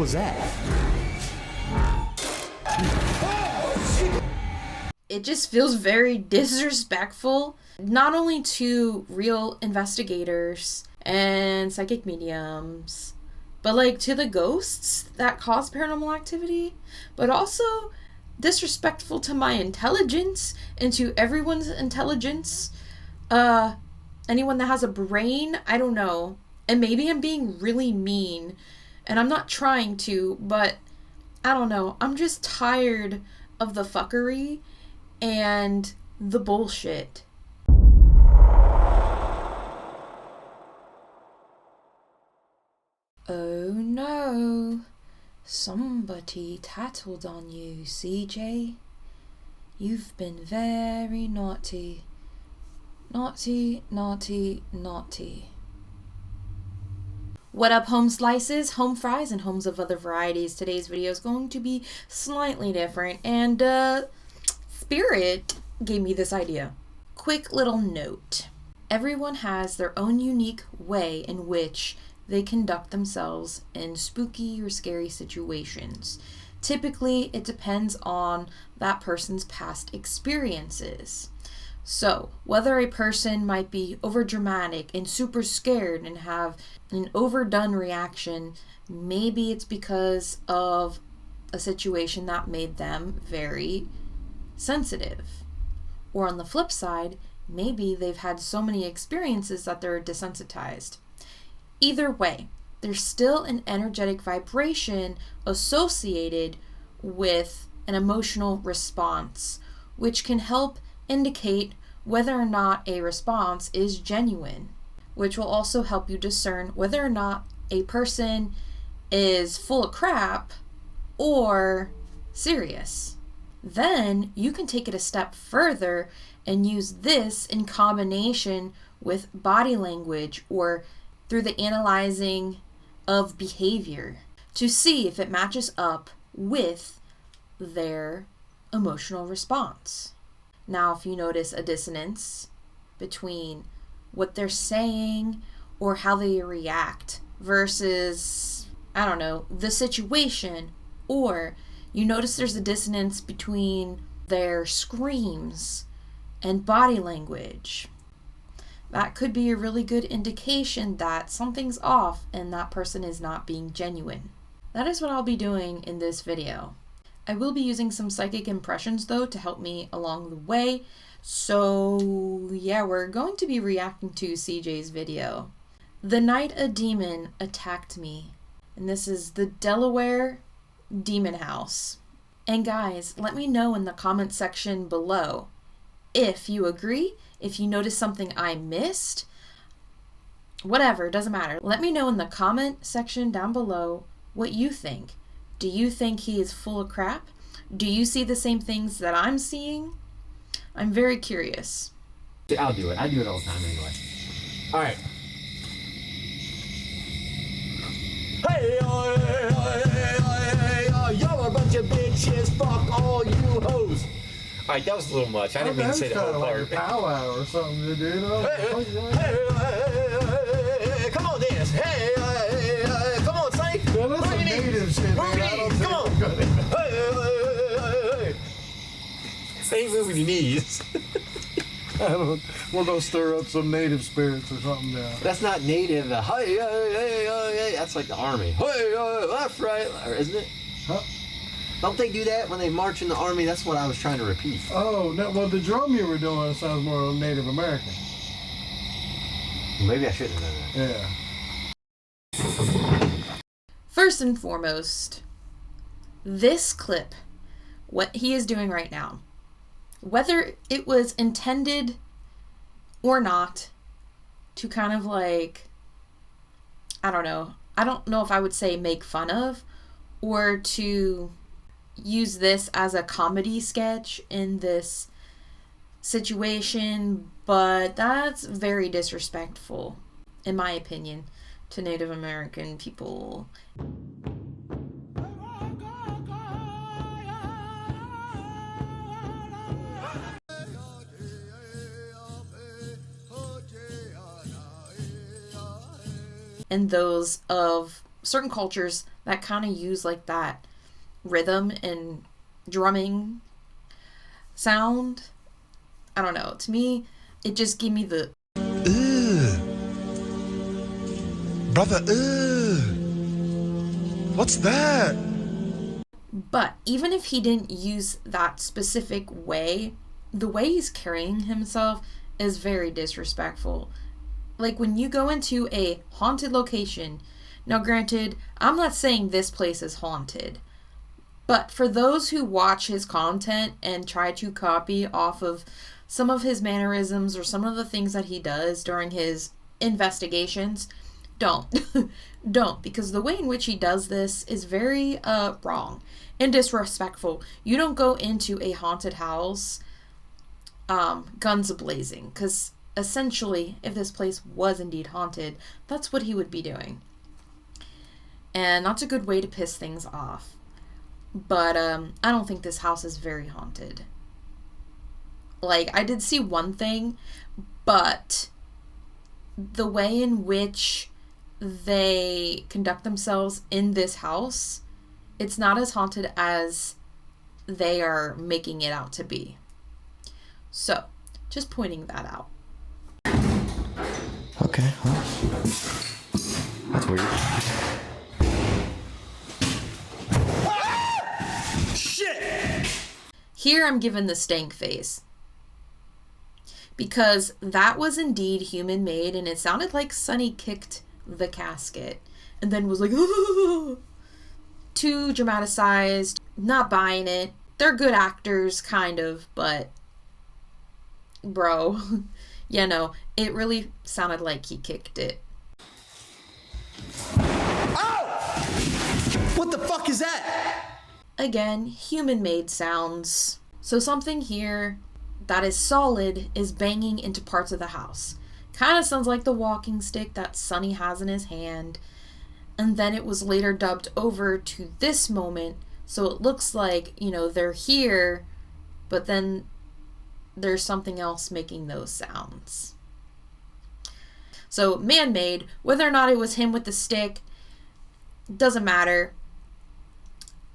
was that? It just feels very disrespectful, not only to real investigators and psychic mediums, but like to the ghosts that cause paranormal activity, but also disrespectful to my intelligence and to everyone's intelligence. Anyone that has a brain, I don't know. And maybe I'm being really mean, and I'm not trying to, but I don't know. I'm just tired of the fuckery and the bullshit. Oh no. Somebody tattled on you, CJ. You've been very naughty. Naughty, naughty, naughty. What up, home slices, home fries, and homes of other varieties? Today's video is going to be slightly different, and Spirit gave me this idea. Quick little note. Everyone has their own unique way in which they conduct themselves in spooky or scary situations. Typically, it depends on that person's past experiences. So, whether a person might be overdramatic and super scared and have an overdone reaction, maybe it's because of a situation that made them very sensitive. Or on the flip side, maybe they've had so many experiences that they're desensitized. Either way, there's still an energetic vibration associated with an emotional response, which can help indicate whether or not a response is genuine, which will also help you discern whether or not a person is full of crap or serious. Then you can take it a step further and use this in combination with body language or through the analyzing of behavior to see if it matches up with their emotional response. Now, if you notice a dissonance between what they're saying or how they react versus, I don't know, the situation, or you notice there's a dissonance between their screams and body language, that could be a really good indication that something's off and that person is not being genuine. That is what I'll be doing in this video. I will be using some psychic impressions though to help me along the way. So yeah, we're going to be reacting to CJ's video. The night a demon attacked me. And this is the Delaware Demon House. And guys, let me know in the comment section below if you agree, if you notice something I missed, whatever, doesn't matter. Let me know in the comment section down below what you think. Do you think he is full of crap? Do you see the same things that I'm seeing? I'm very curious. I'll do it. I do it all the time anyway. All right. Hey, y'all are a bunch of bitches. Fuck all you hoes. All right, that was a little much. I didn't mean to say the whole part. Like a powwow or something to do, you know? Hey, come on, dance. Hey, come on, say. Yeah, that's some native shit, man. Come on. Hey. Say moving your knees. We're gonna stir up some native spirits or something now. That's not native. Hey, that's like the army. Hey, left, right, isn't it? Huh? Don't they do that when they march in the army? That's what I was trying to repeat. Oh, no, well, the drum you were doing sounds more Native American. Maybe I shouldn't have done Yeah. First and foremost, this clip, what he is doing right now, whether it was intended or not to kind of like, I don't know if I would say make fun of, or to use this as a comedy sketch in this situation, but that's very disrespectful, in my opinion, to Native American people. And those of certain cultures that kind of use like that rhythm and drumming sound. I don't know. To me, it just gave me the brother, what's that? But even if he didn't use that specific way, the way he's carrying himself is very disrespectful. Like when you go into a haunted location, now granted, I'm not saying this place is haunted, but for those who watch his content and try to copy off of some of his mannerisms or some of the things that he does during his investigations, don't. Don't, because the way in which he does this is very wrong and disrespectful. You don't go into a haunted house guns a-blazing, because essentially, if this place was indeed haunted, that's what he would be doing. And that's a good way to piss things off. But I don't think this house is very haunted. Like, I did see one thing, but the way in which they conduct themselves in this house, it's not as haunted as they are making it out to be. So, just pointing that out. Okay, huh? That's weird. Shit! Here I'm given the stank face. Because that was indeed human made, and it sounded like Sonny kicked the casket and then was like, oh! Too dramatized, not buying it. They're good actors, kind of, but bro, yeah, no, it really sounded like he kicked it. Ow! What the fuck is that? Again, human-made sounds. So something here that is solid is banging into parts of the house. Kind of sounds like the walking stick that Sonny has in his hand. And then it was later dubbed over to this moment, so it looks like, you know, they're here, but then there's something else making those sounds. So, man-made, whether or not it was him with the stick, doesn't matter.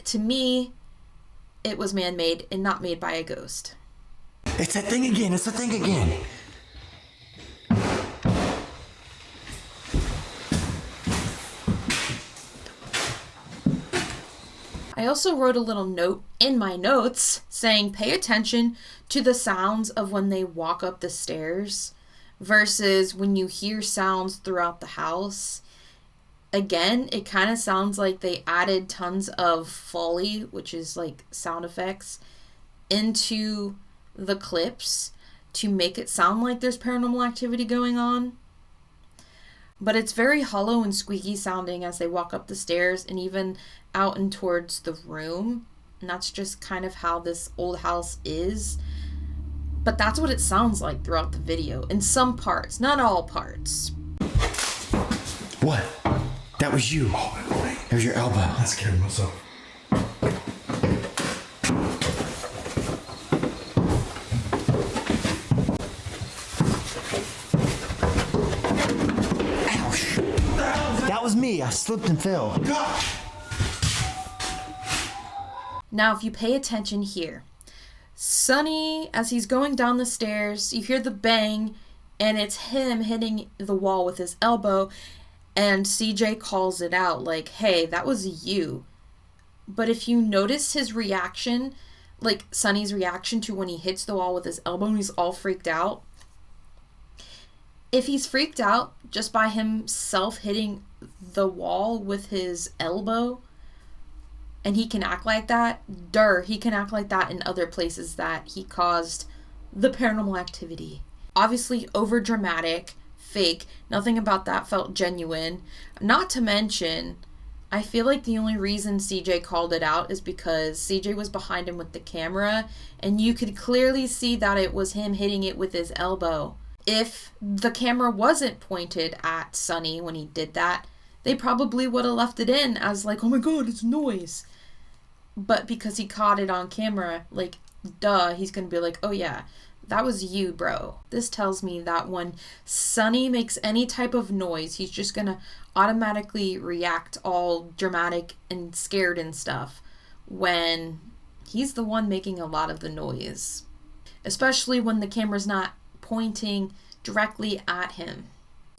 To me, it was man-made and not made by a ghost. It's that thing again, it's the thing again. I also wrote a little note in my notes saying pay attention to the sounds of when they walk up the stairs versus when you hear sounds throughout the house. Again, it kind of sounds like they added tons of Foley, which is like sound effects, into the clips to make it sound like there's paranormal activity going on. But it's very hollow and squeaky sounding as they walk up the stairs and even out and towards the room. And that's just kind of how this old house is. But that's what it sounds like throughout the video. In some parts, not all parts. What? That was you. It was your elbow. I scared myself. Ouch. That was me. I slipped and fell. Now, if you pay attention here, Sonny, as he's going down the stairs, you hear the bang, and it's him hitting the wall with his elbow, and CJ calls it out like, hey, that was you. But if you notice his reaction, like Sonny's reaction to when he hits the wall with his elbow and he's all freaked out, if he's freaked out just by himself hitting the wall with his elbow, and he can act like that, he can act like that in other places that he caused the paranormal activity. Obviously over dramatic, fake, nothing about that felt genuine. Not to mention, I feel like the only reason CJ called it out is because CJ was behind him with the camera and you could clearly see that it was him hitting it with his elbow. If the camera wasn't pointed at Sonny when he did that, they probably would have left it in as like, oh my god, it's noise. But because he caught it on camera, like, duh, he's gonna be like, oh yeah, that was you, bro. This tells me that when Sonny makes any type of noise, he's just gonna automatically react all dramatic and scared and stuff when he's the one making a lot of the noise. Especially when the camera's not pointing directly at him.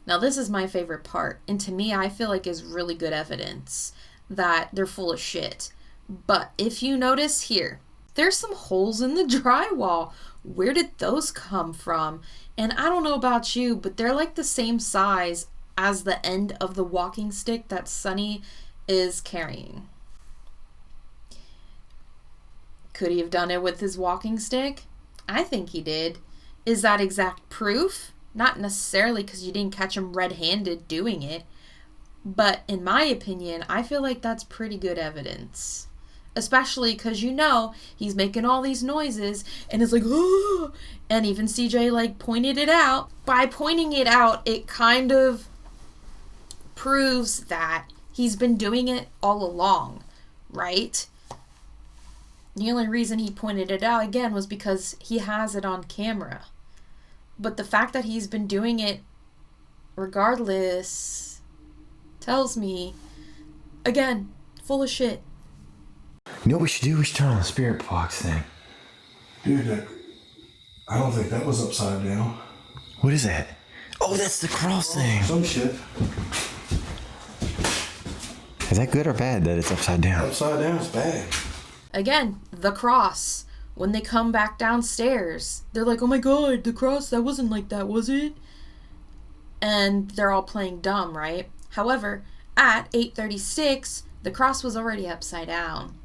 Now this is my favorite part, and to me I feel like is really good evidence that they're full of shit. But if you notice here, there's some holes in the drywall. Where did those come from? And I don't know about you, but they're like the same size as the end of the walking stick that Sonny is carrying. Could he have done it with his walking stick? I think he did. Is that exact proof? Not necessarily, because you didn't catch him red-handed doing it. But in my opinion, I feel like that's pretty good evidence. Especially because, you know, he's making all these noises and it's like, oh, and even CJ like pointed it out. By pointing it out, it kind of proves that he's been doing it all along, right? The only reason he pointed it out again was because he has it on camera. But the fact that he's been doing it regardless tells me, again, full of shit. You know what we should do? We should turn on the spirit box thing. Dude, I don't think that was upside down. What is that? Oh, that's the cross thing. Some shit. Is that good or bad that it's upside down? Upside down is bad. Again, the cross. When they come back downstairs, they're like, oh my god, the cross, that wasn't like that, was it? And they're all playing dumb, right? However, at 8:36, the cross was already upside down.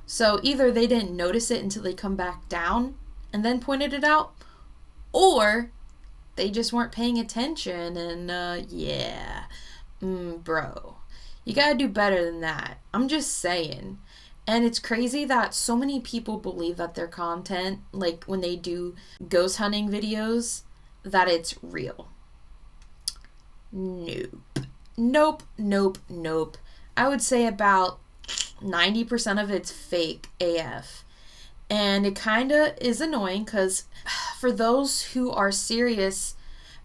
So either they didn't notice it until they come back down and then pointed it out, or they just weren't paying attention and bro, you gotta do better than that. I'm just saying. And it's crazy that so many people believe that their content, like when they do ghost hunting videos, that it's real. Nope. I would say about 90% of it's fake AF. And it kind of is annoying because for those who are serious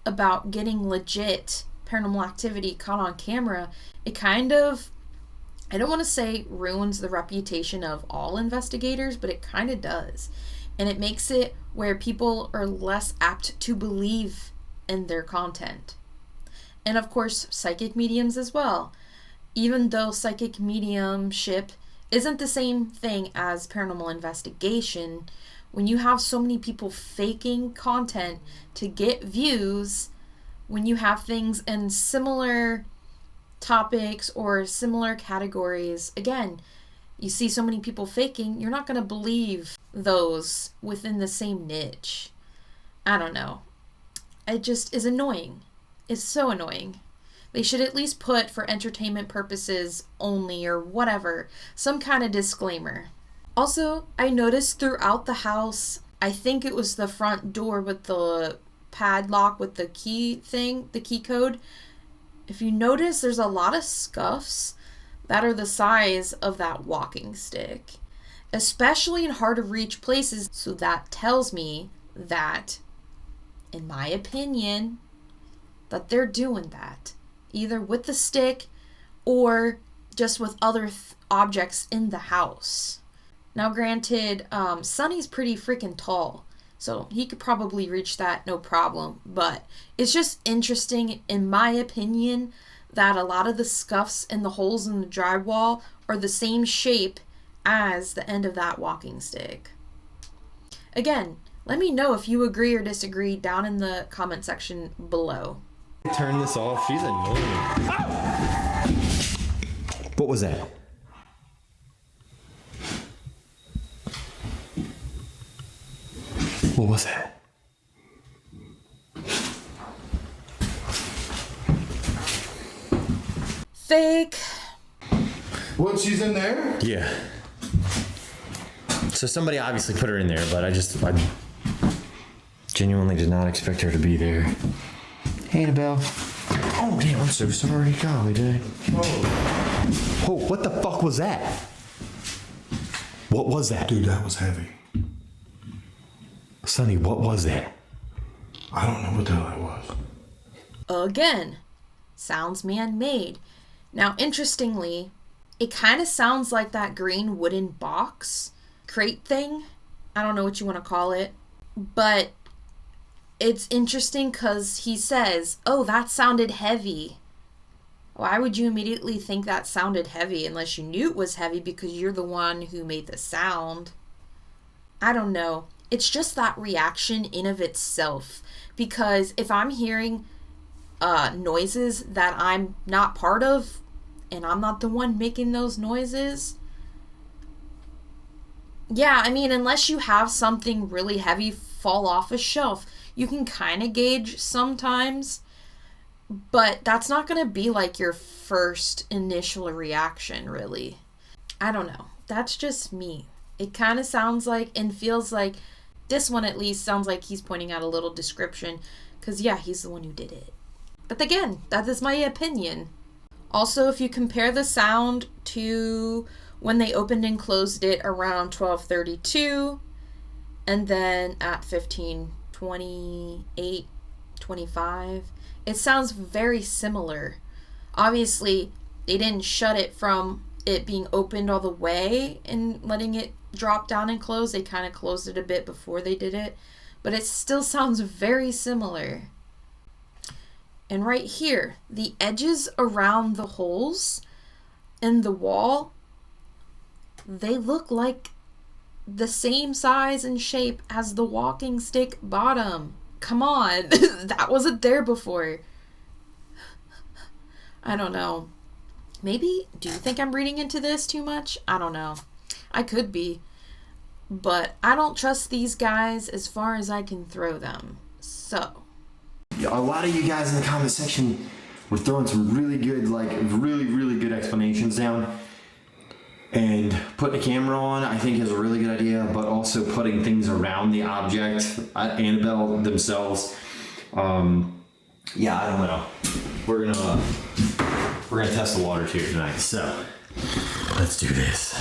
about getting legit paranormal activity caught on camera, it kind of, I don't want to say ruins the reputation of all investigators, but it kind of does. And it makes it where people are less apt to believe in their content. And of course, psychic mediums as well. Even though psychic mediumship isn't the same thing as paranormal investigation, when you have so many people faking content to get views, when you have things in similar topics or similar categories, again, you see so many people faking, you're not going to believe those within the same niche. I don't know. It just is annoying. It's so annoying. They should at least put for entertainment purposes only or whatever, some kind of disclaimer. Also, I noticed throughout the house, I think it was the front door with the padlock with the key thing, the key code. If you notice, there's a lot of scuffs that are the size of that walking stick, especially in hard to reach places. So that tells me that, in my opinion, that they're doing that either with the stick or just with other objects in the house. Now granted, Sonny's pretty freaking tall, so he could probably reach that no problem, but it's just interesting, in my opinion, that a lot of the scuffs and the holes in the drywall are the same shape as the end of that walking stick. Again, let me know if you agree or disagree down in the comment section below. Turn this off. She's annoying. What was that? What was that? Fake. What, she's in there? Yeah. So somebody obviously put her in there, but I genuinely did not expect her to be there. Hey, Annabelle. Oh, damn, I'm so sorry. Golly, dude. Oh, what the fuck was that? What was that? Dude, that was heavy. Sonny, what was that? I don't know what the hell that was. Again, sounds man-made. Now, interestingly, it kind of sounds like that green wooden box crate thing. I don't know what you want to call it, but it's interesting because he says, oh, that sounded heavy. Why would you immediately think that sounded heavy unless you knew it was heavy because you're the one who made the sound? I don't know. It's just that reaction in of itself. Because if I'm hearing noises that I'm not part of, and I'm not the one making those noises, yeah, I mean, unless you have something really heavy fall off a shelf, you can kind of gauge sometimes, but that's not going to be like your first initial reaction, really. I don't know. That's just me. It kind of sounds like and feels like, this one at least sounds like he's pointing out a little description, because yeah, he's the one who did it. But again, that is my opinion. Also, if you compare the sound to when they opened and closed it around 12:32, and then at 15:28, 25, it sounds very similar. Obviously, they didn't shut it from it being opened all the way and letting it drop down and close. They kind of closed it a bit before they did it, but it still sounds very similar. And right here, the edges around the holes in the wall, they look like the same size and shape as the walking stick bottom. Come on, that wasn't there before. I don't know. Maybe, do you think I'm reading into this too much? I don't know. I could be. But I don't trust these guys as far as I can throw them. So. A lot of you guys in the comment section were throwing some really good, really good explanations down. And putting a camera on, I think, is a really good idea, but also putting things around the object, Annabelle themselves. Yeah, I don't know. We're gonna test the waters here tonight, so let's do this.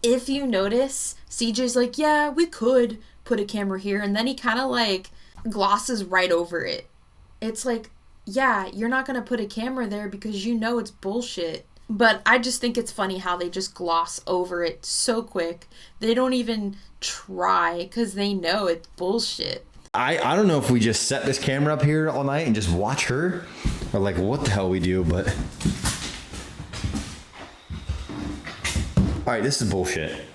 If you notice, CJ's like, yeah, we could put a camera here, and then he kind of like glosses right over it. It's like, yeah, you're not gonna put a camera there because you know it's bullshit. But I just think it's funny how they just gloss over it so quick. They don't even try because they know it's bullshit. I don't know if we just set this camera up here all night and just watch her, or like what the hell we do, but all right, this is bullshit.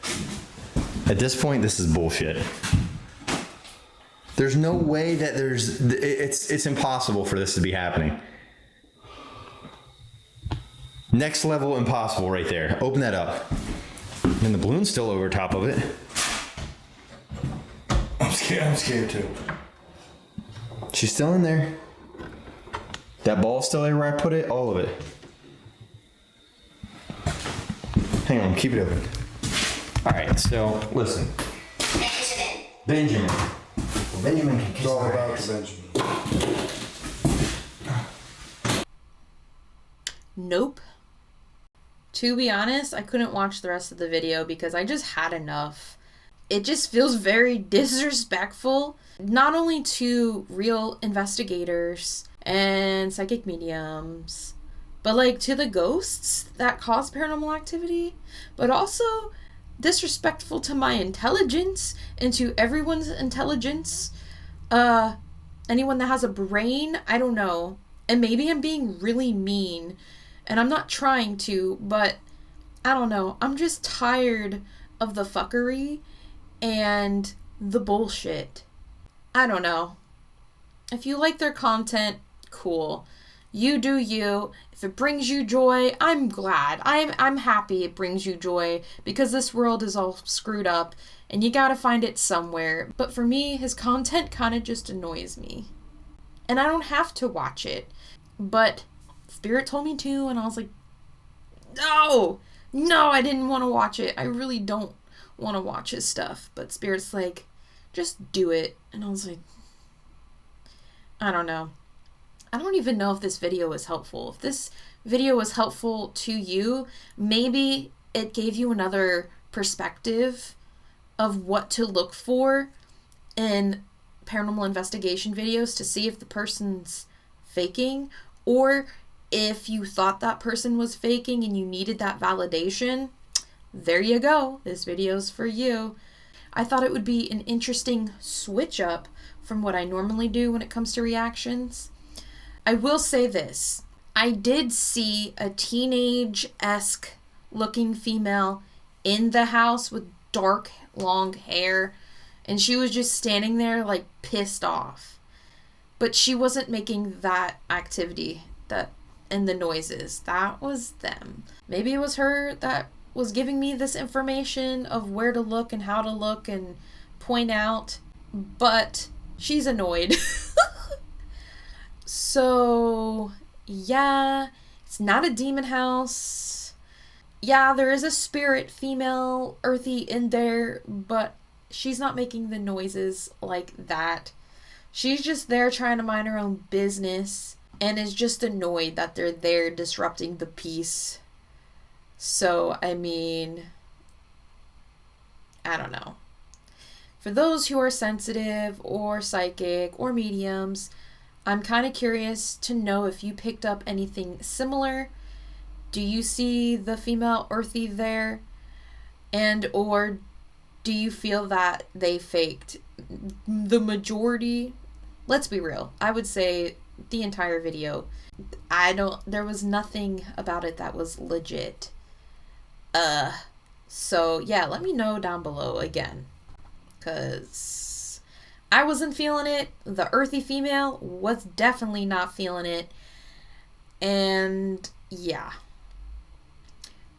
At this point, this is bullshit. There's no way that it's impossible for this to be happening. Next level impossible right there. Open that up. And the balloon's still over top of it. I'm scared too. She's still in there. That ball's still there where I put it, all of it. Hang on, keep it open. All right, so listen. Benjamin. Benjamin can kiss It's all my about ass. the Benjamin. Nope. To be honest, I couldn't watch the rest of the video because I just had enough. It just feels very disrespectful, not only to real investigators and psychic mediums, but like to the ghosts that cause paranormal activity, but also disrespectful to my intelligence and to everyone's intelligence. Anyone that has a brain, I don't know. And maybe I'm being really mean, and I'm not trying to, but I don't know. I'm just tired of the fuckery and the bullshit. I don't know. If you like their content, cool. You do you. If it brings you joy, I'm glad. I'm happy it brings you joy because this world is all screwed up and you gotta find it somewhere. But for me, his content kind of just annoys me. And I don't have to watch it. But Spirit told me to, and I was like, no, I didn't want to watch it. I really don't want to watch his stuff. But Spirit's like, just do it. And I was like, I don't know. I don't even know if this video was helpful. If this video was helpful to you, maybe it gave you another perspective of what to look for in paranormal investigation videos to see if the person's faking, or if you thought that person was faking and you needed that validation, there you go. This video's for you. I thought it would be an interesting switch up from what I normally do when it comes to reactions. I will say this. I did see a teenage-esque looking female in the house with dark, long hair, and she was just standing there like pissed off. But she wasn't making that activity and the noises. That was them. Maybe it was her that was giving me this information of where to look and how to look and point out, but she's annoyed. So, yeah, it's not a demon house. Yeah, there is a spirit, female, earthy in there, but she's not making the noises like that. She's just there trying to mind her own business and is just annoyed that they're there disrupting the peace. So, I mean, I don't know. For those who are sensitive or psychic or mediums, I'm kind of curious to know if you picked up anything similar. Do you see the female earthy there? And or do you feel that they faked? The majority, let's be real, I would say the entire video, there was nothing about it that was legit. So yeah, let me know down below again, because I wasn't feeling it. The earthy female was definitely not feeling it. And yeah.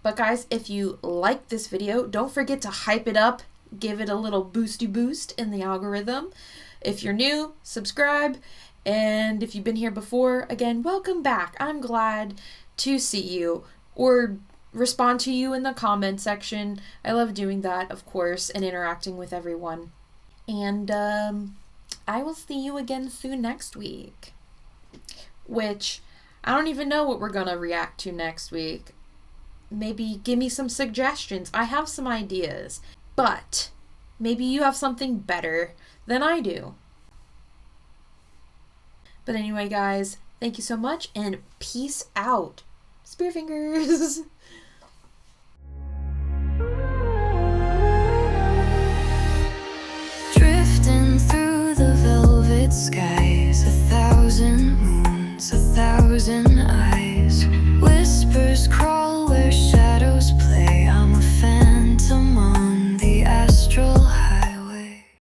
But guys, if you like this video, don't forget to hype it up. Give it a little boosty boost in the algorithm. If you're new, subscribe. And if you've been here before, again, welcome back. I'm glad to see you or respond to you in the comment section. I love doing that, of course, and interacting with everyone. And I will see you again soon next week. Which, I don't even know what we're going to react to next week. Maybe give me some suggestions. I have some ideas. But maybe you have something better than I do. But anyway, guys, thank you so much and peace out. Spear fingers.